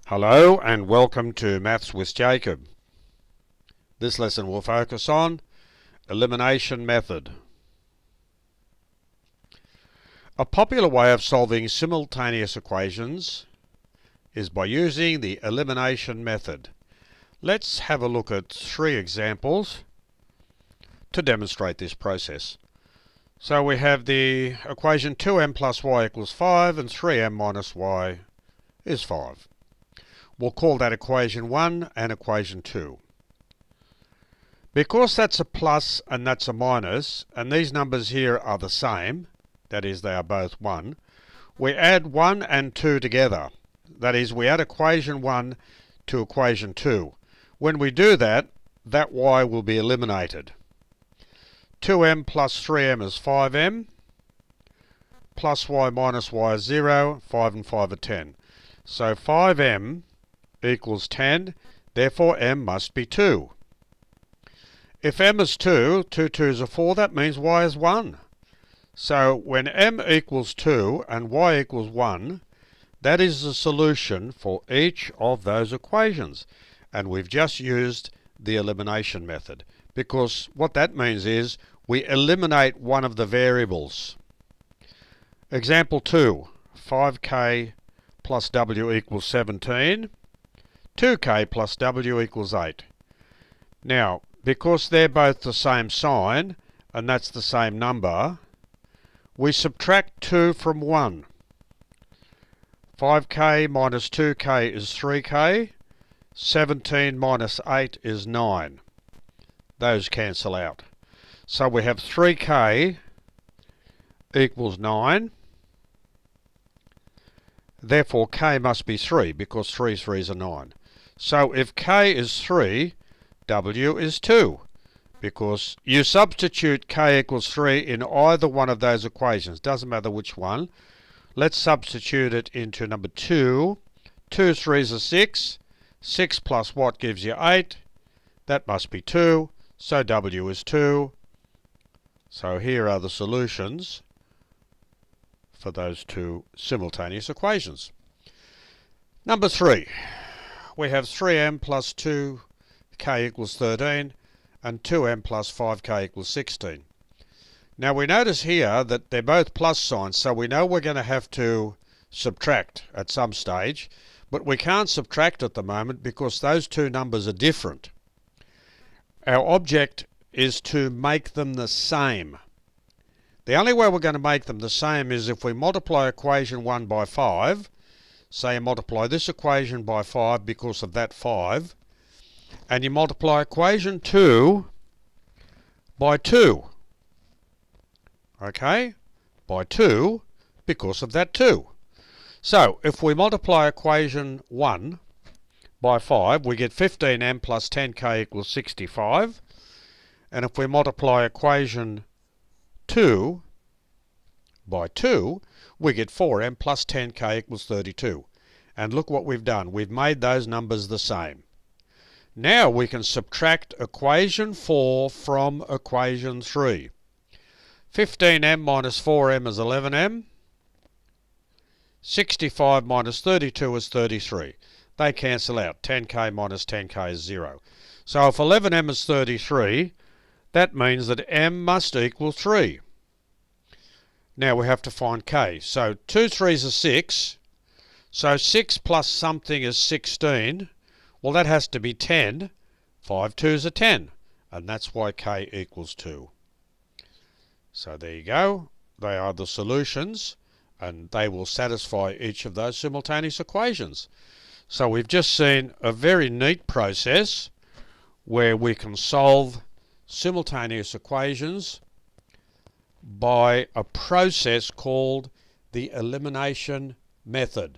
Hello and welcome to Maths with Jacob. This lesson will focus on elimination method. A popular way of solving simultaneous equations is by using the elimination method. Let's have a look at 3 examples to demonstrate this process. So we have the equation 2m plus y equals 5 and 3m minus y is 5. We'll call that equation 1 and equation 2. Because that's a plus and that's a minus, and these numbers here are the same, that is, they are both 1, we add 1 and 2 together. That is, we add equation 1 to equation 2. When we do that, that y will be eliminated. 2m plus 3m is 5m, plus y minus y is 0, 5 and 5 are 10. So 5m equals 10, therefore m must be 2. If m is 2, 2 2s are 4, that means y is 1. So when m equals 2 and y equals 1, that is the solution for each of those equations. And we've just used the elimination method, because what that means is we eliminate one of the variables. Example 2, 5k plus w equals 17. 2k plus w equals 8. Now, because they're both the same sign, and that's the same number, we subtract 2 from 1. 5k minus 2k is 3k. 17 minus 8 is 9. Those cancel out. So we have 3k equals 9. Therefore k must be 3, because 3 3s are 9. So if k is 3, w is 2, because you substitute k equals 3 in either one of those equations. Doesn't matter which one. Let's substitute it into number 2. 2 3s are 6. 6 plus what gives you 8? That must be 2. So w is 2. So here are the solutions for those 2 simultaneous equations. Number 3. We have 3m plus 2k equals 13 and 2m plus 5k equals 16. Now we notice here that they're both plus signs, so we know we're going to have to subtract at some stage, but we can't subtract at the moment because those 2 numbers are different. Our object is to make them the same. The only way we're going to make them the same is if we multiply equation 1 by 5. Say you multiply this equation by 5 because of that 5, and you multiply equation 2 by 2. Okay? By 2 because of that 2. So if we multiply equation 1 by 5, we get 15m plus 10k equals 65. And if we multiply equation 2 by 2, we get 4m plus 10k equals 32. And look what we've done. We've made those numbers the same. Now we can subtract equation 4 from equation 3. 15m minus 4m is 11m. 65 minus 32 is 33. They cancel out. 10k minus 10k is 0. So if 11m is 33, that means that m must equal 3. Now we have to find k. So 2 3s are 6. So 6 plus something is 16. Well, that has to be 10. 5 2s are 10. And that's why k equals 2. So there you go. They are the solutions, and they will satisfy each of those simultaneous equations. So we've just seen a very neat process where we can solve simultaneous equations by a process called the elimination method.